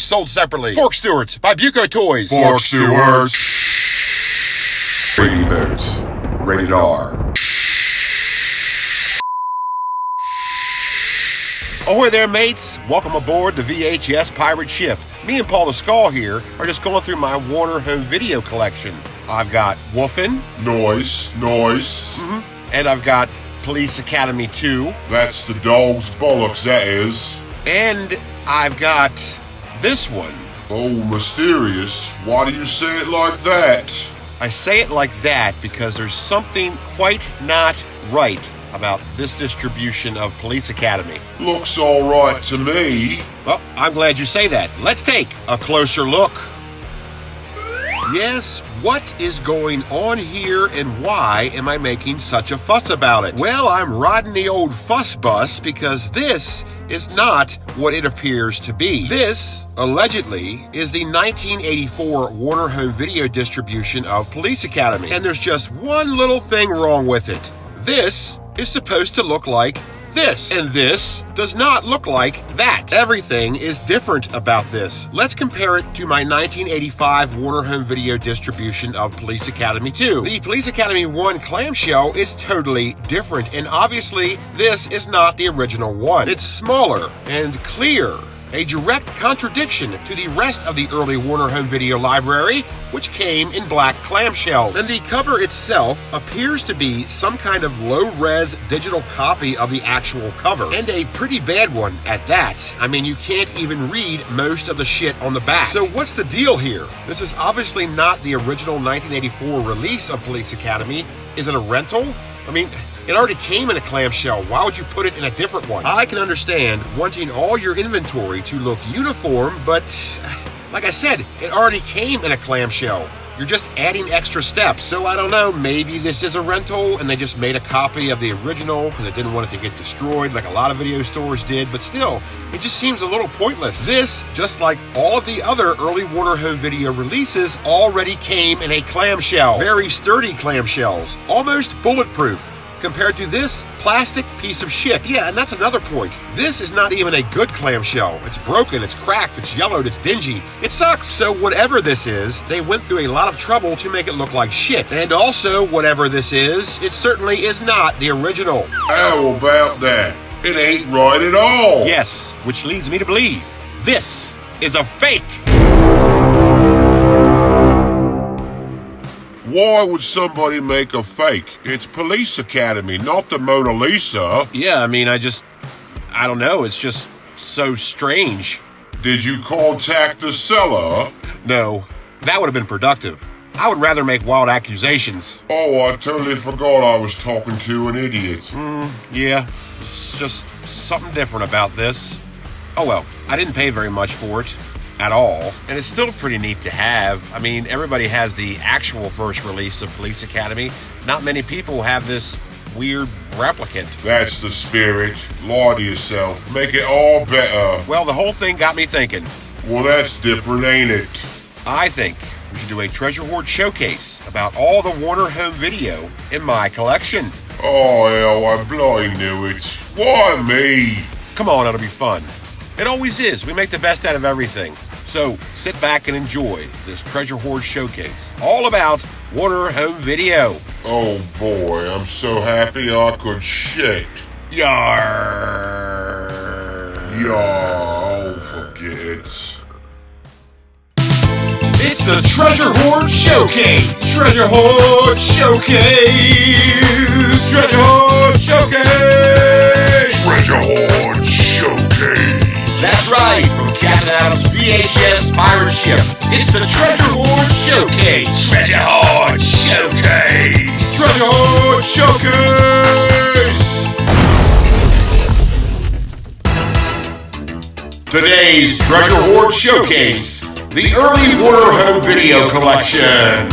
each sold separately. Fork Stewards by Buco Toys. Fork Stewards. Brady Boats. Rated R. Ahoy there, mates. Welcome aboard the VHS pirate ship. Me and Paul the Skull here are just going through my Warner home video collection. I've got Woofin'. Noise. And I've got Police Academy 2. That's the dog's bollocks, that is. And I've got this one. Oh, mysterious. Why do you say it like that? I say it like that because there's something quite not right about this distribution of Police Academy. Looks alright to me. Well, I'm glad you say that. Let's take a closer look. Yes, what is going on here and why am I making such a fuss about it? Well, I'm riding the old fuss bus because this is not what it appears to be. This, allegedly, is the 1984 Warner home video distribution of Police Academy. And there's just one little thing wrong with it. This is supposed to look like this, and this does not look like that. Everything is different about this. Let's compare it to my 1985 Warner home video distribution of Police Academy 2. The Police Academy 1 clamshell is totally different, and obviously this is not the original one. It's smaller and clear, a direct contradiction to the rest of the early Warner home video library, which came in black clamshells. And the cover itself appears to be some kind of low-res digital copy of the actual cover, and a pretty bad one at that. I mean, you can't even read most of the shit on the back. So what's the deal here? This is obviously not the original 1984 release of Police Academy. Is it a rental? I mean, it already came in a clamshell. Why would you put it in a different one? I can understand wanting all your inventory to look uniform, but like I said, it already came in a clamshell. You're just adding extra steps. So I don't know, maybe this is a rental and they just made a copy of the original because they didn't want it to get destroyed like a lot of video stores did, but still, it just seems a little pointless. This, just like all of the other early Warner home video releases, already came in a clamshell. Very sturdy clamshells, almost bulletproof. Compared to this plastic piece of shit. Yeah, and that's another point. This is not even a good clamshell. It's broken, it's cracked, it's yellowed, it's dingy. It sucks. So whatever this is, they went through a lot of trouble to make it look like shit. And also, whatever this is, it certainly is not the original. How about that? It ain't right at all. Yes, which leads me to believe this is a fake. Why would somebody make a fake? It's Police Academy, not the Mona Lisa. Yeah, I mean, I don't know. It's just so strange. Did you contact the seller? No, that would have been productive. I would rather make wild accusations. Oh, I totally forgot I was talking to an idiot. Yeah, it's just something different about this. Oh well, I didn't pay very much for it. At all, and it's still pretty neat to have. I mean, everybody has the actual first release of Police Academy. Not many people have this weird replicant. That's the spirit. Lie to yourself. Make it all better. Well, the whole thing got me thinking. Well, that's different, ain't it? I think we should do a treasure hoard showcase about all the Warner home video in my collection. Oh, hell, I bloody knew it. Why me? Come on, it'll be fun. It always is. We make the best out of everything. So sit back and enjoy this treasure hoard showcase, all about Warner home video. Oh boy, I'm so happy I could shit. Yarr. Oh, forget it. It's the Treasure Hoard Showcase! Treasure Hoard Showcase! Treasure Hoard Showcase! Treasure Hoard Showcase! That's right, from Captain Adam's VHS pirate ship, it's the Treasure Hoard Showcase! Treasure Hoard Showcase! Treasure Hoard Showcase! Today's Treasure Hoard Showcase, the early Warner home video collection.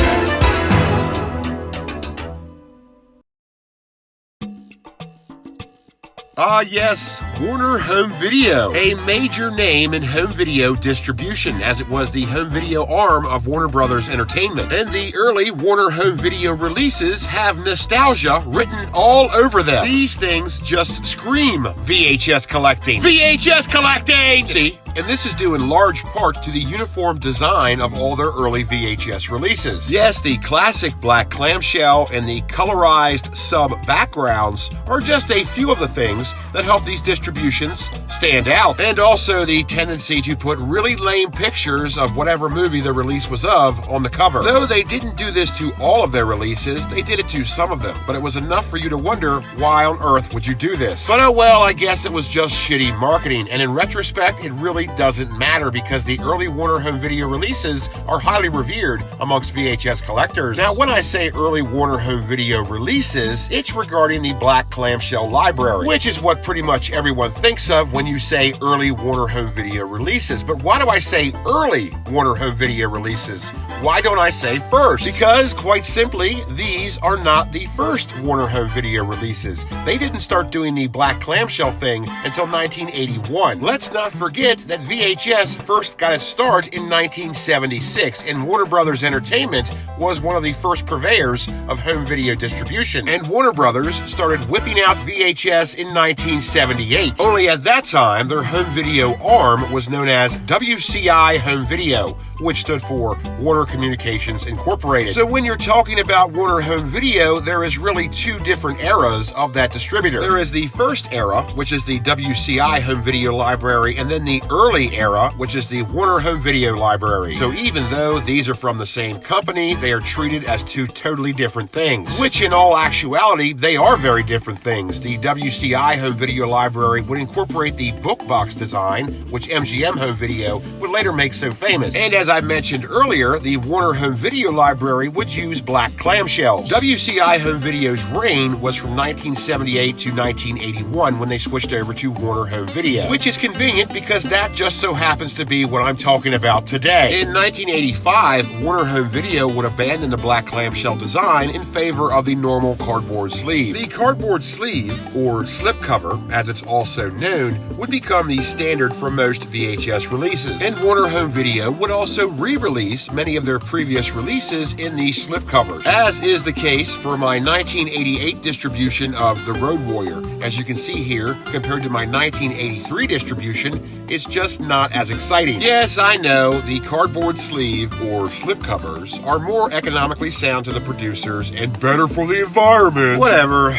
Ah yes, Warner Home Video, a major name in home video distribution, as it was the home video arm of Warner Brothers Entertainment. And the early Warner Home Video releases have nostalgia written all over them. These things just scream VHS collecting. VHS collecting! See, and this is due in large part to the uniform design of all their early VHS releases. Yes, the classic black clamshell and the colorized sub-backgrounds are just a few of the things that help these distributions stand out, and also the tendency to put really lame pictures of whatever movie the release was of on the cover. Though they didn't do this to all of their releases, they did it to some of them, but it was enough for you to wonder, why on earth would you do this? But oh well, I guess it was just shitty marketing, and in retrospect, it really doesn't matter because the early Warner Home Video releases are highly revered amongst VHS collectors. Now, when I say early Warner Home Video releases, it's regarding the black clamshell library, which is what pretty much everyone thinks of when you say early Warner Home Video releases. But why do I say early Warner Home Video releases? Why don't I say first? Because, quite simply, these are not the first Warner Home Video releases. They didn't start doing the black clamshell thing until 1981. Let's not forget that VHS first got its start in 1976, and Warner Brothers Entertainment was one of the first purveyors of home video distribution. And Warner Brothers started whipping out VHS in 1978. Only at that time, their home video arm was known as WCI Home Video, which stood for Warner Communications Incorporated. So when you're talking about Warner Home Video, there is really two different eras of that distributor. There is the first era, which is the WCI Home Video Library, and then the early era, which is the Warner Home Video Library. So even though these are from the same company, they are treated as two totally different things, which in all actuality, they are very different things. The WCI Home Video Library would incorporate the book box design, which MGM Home Video would later make so famous. And as I mentioned earlier, the Warner Home Video Library would use black clamshells. WCI Home Video's reign was from 1978 to 1981 when they switched over to Warner Home Video, which is convenient because that just so happens to be what I'm talking about today. In 1985, Warner Home Video would abandon the black clamshell design in favor of the normal cardboard sleeve. The cardboard sleeve, or slipcover as it's also known, would become the standard for most VHS releases, and Warner Home Video would also re-release many of their previous releases in these slipcovers, as is the case for my 1988 distribution of The Road Warrior. As you can see here, compared to my 1983 distribution, it's just not as exciting. Yes, I know, the cardboard sleeve, or slipcovers, are more economically sound to the producers and better for the environment. Whatever.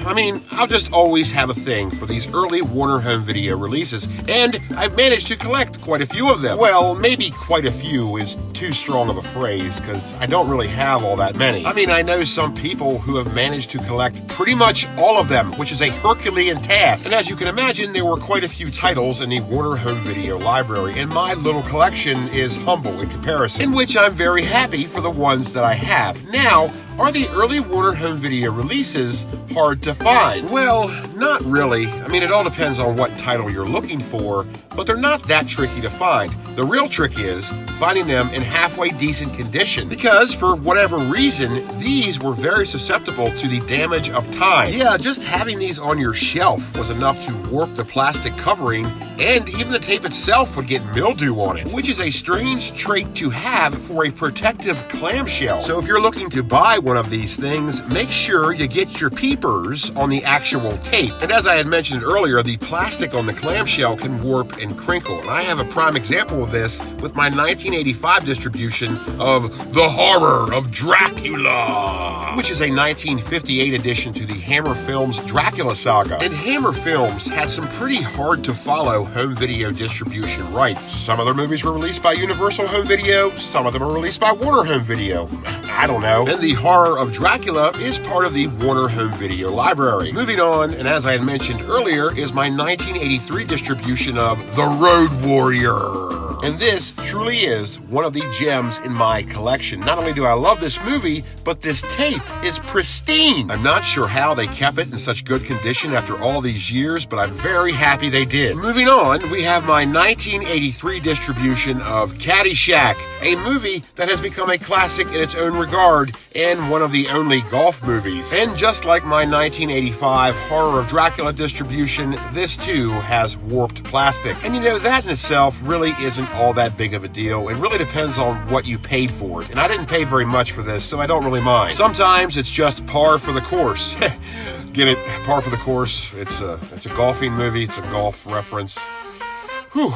I mean, I'll just always have a thing for these early Warner Home Video releases, and I've managed to collect quite a few of them. Well, maybe quite a few is too strong of a phrase, because I don't really have all that many. I mean, I know some people who have managed to collect pretty much all of them, which is a Herculean task. And as you can imagine, there were quite a few titles in the Warner Home Video library, and my little collection is humble in comparison, in which I'm very happy for the ones that I have. Now, are the early Warner Home Video releases hard to find? Well, not really. I mean, it all depends on what title you're looking for, but they're not that tricky to find. The real trick is finding them in halfway decent condition, because for whatever reason, these were very susceptible to the damage of time. Yeah, just having these on your shelf was enough to warp the plastic covering, and even the tape itself would get mildew on it, which is a strange trait to have for a protective clamshell. So if you're looking to buy one of these things, make sure you get your peepers on the actual tape. And as I had mentioned earlier, the plastic on the clamshell can warp and crinkle. And I have a prime example of this with my 1985 distribution of The Horror of Dracula, which is a 1958 addition to the Hammer Films Dracula saga. And Hammer Films had some pretty hard to follow home video distribution rights. Some of their movies were released by Universal Home Video, some of them are released by Warner Home Video. I don't know. And The Horror of Dracula is part of the Warner Home Video library. Moving on, and as I had mentioned earlier, is my 1983 distribution of The Road Warrior. And this truly is one of the gems in my collection. Not only do I love this movie, but this tape is pristine. I'm not sure how they kept it in such good condition after all these years, but I'm very happy they did. Moving on, we have my 1983 distribution of Caddyshack, a movie that has become a classic in its own regard and one of the only golf movies. And just like my 1985 Horror of Dracula distribution, this too has warped plastic. And you know, that in itself really isn't all that big of a deal. It really depends on what you paid for it. And I didn't pay very much for this, so I don't really mind. Sometimes it's just par for the course. Get it? Par for the course. It's a golfing movie. It's a golf reference. Whew,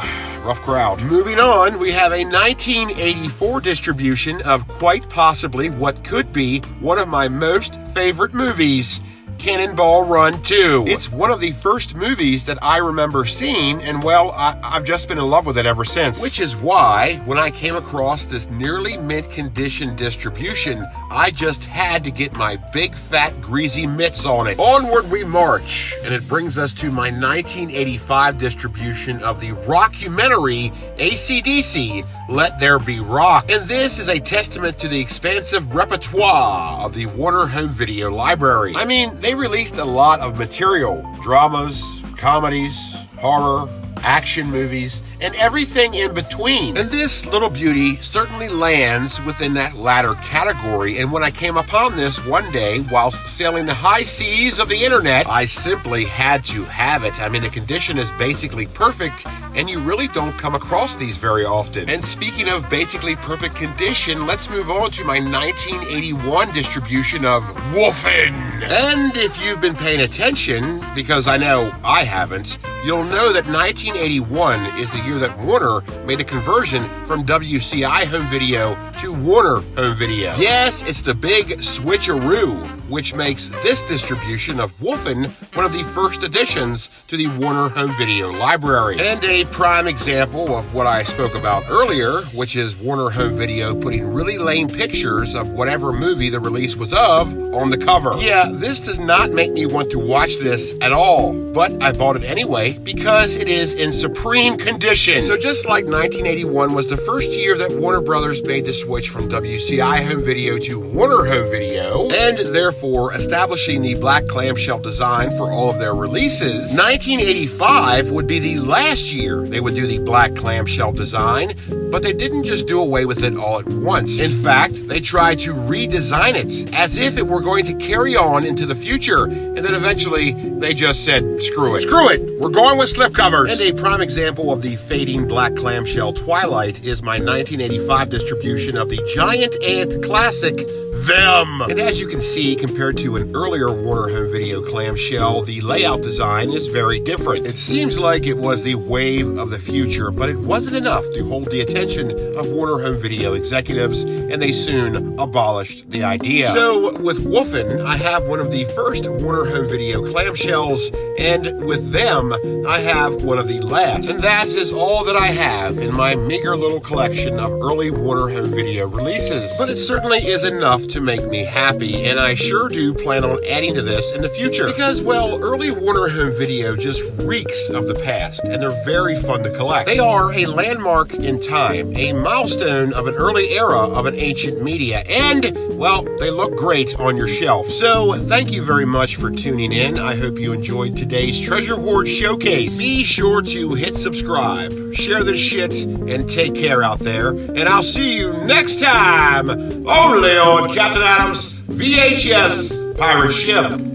rough crowd. Moving on, we have a 1984 distribution of quite possibly what could be one of my most favorite movies, Cannonball Run 2. It's one of the first movies that I remember seeing, and well, I've just been in love with it ever since. Which is why, when I came across this nearly mint condition distribution, I just had to get my big fat greasy mitts on it. Onward we march, and it brings us to my 1985 distribution of the rockumentary AC/DC, Let There Be Rock. And this is a testament to the expansive repertoire of the Warner Home Video library. I mean, they released a lot of material, dramas, comedies, horror, action movies, and everything in between. And this little beauty certainly lands within that latter category. And when I came upon this one day whilst sailing the high seas of the internet, I simply had to have it. I mean, the condition is basically perfect, and you really don't come across these very often. And speaking of basically perfect condition, let's move on to my 1981 distribution of Wolfen. And if you've been paying attention, because I know I haven't, you'll know that 1981 is the year that Warner made a conversion from WCI Home Video to Warner Home Video. Yes, it's the big switcheroo, which makes this distribution of Wolfen one of the first additions to the Warner Home Video library. And a prime example of what I spoke about earlier, which is Warner Home Video putting really lame pictures of whatever movie the release was of on the cover. Yeah, this does not make me want to watch this at all, but I bought it anyway because it is in supreme condition. So just like 1981 was the first year that Warner Brothers made the switch from WCI Home Video to Warner Home Video, and therefore establishing the black clamshell design for all of their releases, 1985 would be the last year they would do the black clamshell design, but they didn't just do away with it all at once. In fact, they tried to redesign it as if it were going to carry on into the future, and then eventually they just said, screw it. Screw it! We're going with slipcovers! And a prime example of the fading black clamshell twilight is my 1985 distribution of the Giant Ant classic, Them. And as you can see, compared to an earlier Warner Home Video clamshell, the layout design is very different. It seems like it was the wave of the future, but it wasn't enough to hold the attention of Warner Home Video executives, and they soon abolished the idea. So with Wolfen, I have one of the first Warner Home Video clamshells, and with Them, I have one of the last. And that is all that I have in my meager little collection of early Warner Home Video releases. But it certainly is enough to make me happy, and I sure do plan on adding to this in the future. Because, well, early Warner Home Video just reeks of the past, and they're very fun to collect. They are a landmark in time, a milestone of an early era of an ancient media, and, well, they look great on your shelf. So, thank you very much for tuning in. I hope you enjoyed today's Treasure Hoard Showcase. Be sure to hit subscribe, share this shit, and take care out there. And I'll see you next time, only on Captain Adam's VHS Pirate Ship.